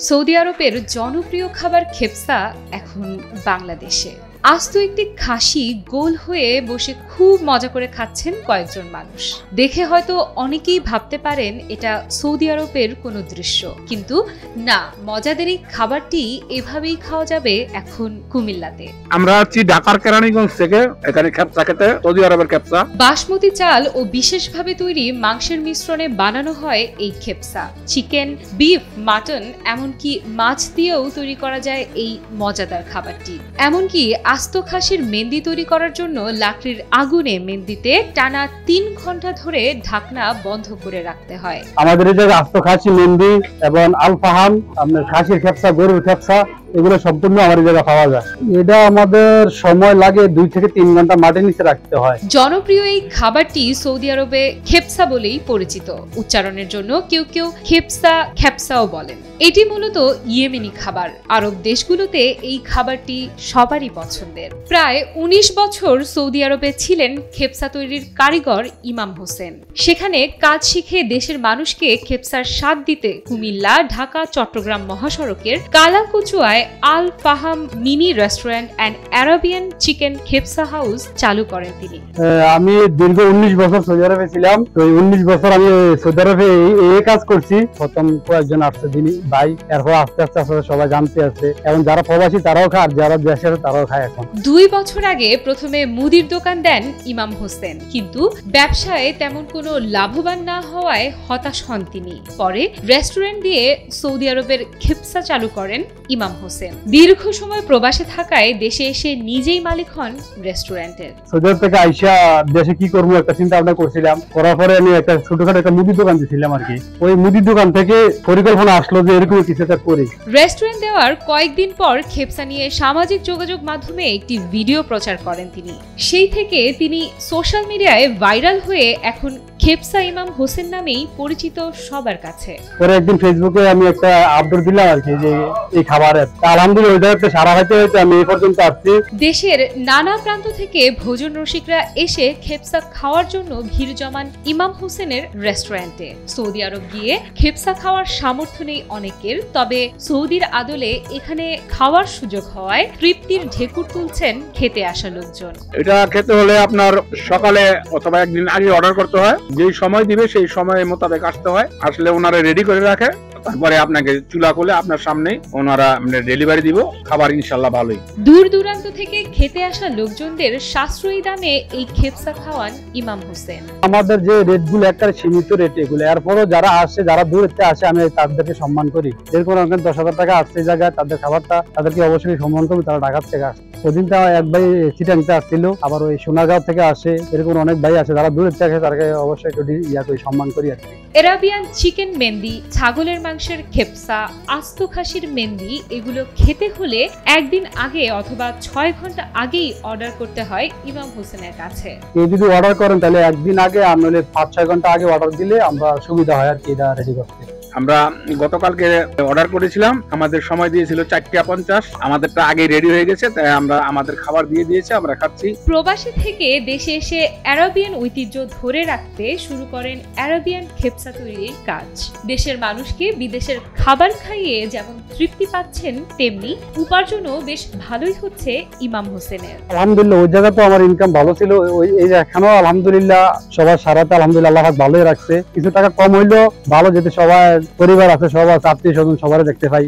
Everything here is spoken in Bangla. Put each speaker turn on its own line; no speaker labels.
সৌদি আরবের জনপ্রিয় খাবার খেপসা এখন বাংলাদেশে। আস্ত একটি খাসি গোল হয়ে বসে খুব মজা করে খাচ্ছেন কয়েকজন মানুষ। দেখে হয়তো অনেকেই ভাবতে পারেন এটা সৌদি আরবের কোনো দৃশ্য, কিন্তু না, মজাদের এই খাবারটি এভাবেই খাওয়া যাবে এখন কুমিল্লাতে।
আমরা আছি ঢাকার কেরানীগঞ্জ থেকে, এখানে খেপসা খেতে, সৌদি আরবের খেপসা।
বাসমতি চাল ও বিশেষভাবে তৈরি মাংসের মিশ্রণে বানানো হয় এই খেপসা। চিকেন, বিফ, মাটন, এমনকি মাছ দিয়েও তৈরি করা যায় এই মজাদার খাবারটি। এমনকি আস্ত খাসির মেহেন্দি তৈরি করার জন্য লাকড়ির আগুনে মেহেন্দিতে টানা 3 ঘন্টা ধরে ঢাকনা বন্ধ করে রাখতে হয়।
আমাদের এই জায়গায় আস্ত খাসি, মেহেন্দি এবং আলফাহাম, আপনার খাসির খেপসা, গরুর খেপসা, এগুলো সম্পূর্ণ আমাদের জায়গায় পাওয়া যায়। এটা আমাদের সময় লাগে 2 থেকে 3 ঘন্টা মাটির নিচে রাখতে হয়।
জনপ্রিয় এই খাবারটি সৌদি আরবে খেপসা বলেই পরিচিত। উচ্চারণের জন্য কেউ কেউ খেপসাও বলেন। এটি মূলত ইয়েমেনি খাবার। আরব দেশগুলোতে এই খাবারটি সবারই পছন্দের। প্রায় 19 বছর সৌদি আরবে ছিলেন খেপসা তৈরির কারিগর ইমাম হোসেন। সেখানে কাজ শিখে দেশের মানুষকে খেপসার স্বাদ দিতে কুমিল্লা, ঢাকা, চট্টগ্রাম মহাসড়কের কালাকুচুয়ায় Al Faham mini restaurant and Arabian chicken খেপসা হাউস চালু করেন তিনি।
আমি দীর্ঘ 19 বছর সৌদি আরবে ছিলাম। তো 19 বছর আমি সৌদি আরবে এই কাজ করছি। প্রথম কয়েকজন আসছে যিনি ভাই, এরপর আস্তে আস্তে সবাই জানতে আছে, এবং যারা প্রবাসী তারাও খায়, আর যারা দেশে তারাও খায়। এখন
2 বছর আগে প্রথমে মুদির দোকান দেন ইমাম হোসেন, কিন্তু ব্যবসায় তেমন কোনো লাভবান না হওয়ায় হতাশ হন তিনি। পরে রেস্টুরেন্ট দিয়ে সৌদি আরবের খেপসা চালু করেন ইমাম হোসেন। দীর্ঘ সময় প্রবাসে থাকায় দেশে এসে নিজেই মালিক হন রেস্টুরেন্টের।
সৌদি আরব থেকে আইসা দেশে কি করবো একটা চিন্তা ভাবনা করছিলাম। করার পরে আমি একটা ছোটখাটো একটা মুদির দোকান দিয়েছিলাম আর কি। ওই মুদির দোকান থেকে পরিকল্পনা আসলো যে এরকম কিছু একটা করি।
রেস্টুরেন্ট দেওয়ার কয়েকদিন পর খেপসা নিয়ে সামাজিক যোগাযোগ মাধ্যমে একটি ভিডিও প্রচার করেন তিনি। সেই থেকে তিনি সোশ্যাল মিডিয়ায় ভাইরাল হয়ে এখন খেপসা ইমাম হোসেন নামেই পরিচিত সবার কাছে।
পরে একদিন ফেসবুকে আমি একটা আপডেট দিলাম আর কি, যে এই খাবারের, আলহামদুলিল্লাহ ওই জায়গাতে সারা হইতে আমি এই পর্যন্ত আসছি।
দেশের নানা প্রান্ত থেকে ভোজন রসিকরা এসে খেপসা খাওয়ার জন্য ভিড় জমান ইমাম হোসেনের রেস্টুরেন্টে। সৌদি আরব গিয়ে খেপসা খাওয়ার সামর্থ্য নেই অনেকের, তবে সৌদির আদলে এখানে খাওয়ার সুযোগ হওয়ায় তৃপ্তির ঢেকুর তুলছেন খেতে আসা লোকজন।
এটা খেতে হলে আপনার সকালে অথবা একদিন আগে অর্ডার করতে হয়। যেই সময় দিবে সেই সময় মোতাবেক আসতে হয়। আসলে ওনারা রেডি করে রাখে, তারপরে আপনাকে চুলা খুলে আপনার সামনে ওনারা ডেলিভারি দিব। খাবার ইনশাল্লাহ ভালোই।
দূর দূরান্ত থেকে খেতে আসা লোকজনদের সাশ্রয়ী দামে এই খেপসা খাওয়ান ইমাম হোসেন।
আমাদের যে রেট গুলো একটা সীমিত রেট, এগুলো এরপরও যারা আসে, যারা দূর থেকে আসে, আমি তাদেরকে সম্মান করি। এরকম 10,000 টাকা আসছে জায়গায়, তাদের খাবারটা তাদেরকে অবশ্যই সম্মান করবো। তারা ঢাকা থেকে আসে। ওদিন তো এক ভাই চিটাংতে আসছিল, আবার ওই সোনাগাঁও থেকে আসে। এরকম অনেক ভাই আছে যারা দূরের থেকে, তাদেরকে অবশ্যই একটু সম্মান করি আর কি।
আরাবিয়ান চিকেন মেহেন্দি, ছাগলের মাংসের খেপসা, আস্ত খাসির মেহেন্দি, এগুলো খেতে হলে একদিন আগে অথবা 6 ঘন্টা আগেই অর্ডার করতে হয় ইমাম হোসেনের কাছে।
কেউ যদি অর্ডার করেন তাহলে একদিন আগে, আর নইলে 5-6 ঘন্টা আগে অর্ডার দিলে আমরা সুবিধা হয় আর কি এটা রেডি করতে।
আমরা গতকালকে অর্ডার করেছিলাম, আমাদের সময় দিয়েছিল 4:50। আমাদেরটা আগে রেডি হয়ে গেছে, তাই আমরা আমাদের খাবার দিয়ে দিয়েছে, আমরা খাচ্ছি।
প্রবাসী থেকে দেশে এসে আরাবিয়ান ঐতিহ্য ধরে রাখতে শুরু করেন আরাবিয়ান খেপসা তৈরির কাজ। দেশের মানুষকে বিদেশের খাবার খাইয়ে যেমন তৃপ্তি পাচ্ছেন, তেমনি উপার্জনও বেশ ভালোই হচ্ছে ইমাম হোসেনের।
আলহামদুলিল্লাহ ওই জায়গা তো আমার ইনকাম ভালো ছিল। এই এখানেও আলহামদুলিল্লাহ সবার সারাতে আলহামদুলিল্লাহ আল্লাহ ভালোই রাখছে। কিছু টাকা কম হইলেও ভালো, যেতে সবাই পরিবার আছে, সবার আত্মীয় স্বজন সবাই দেখতে পাই।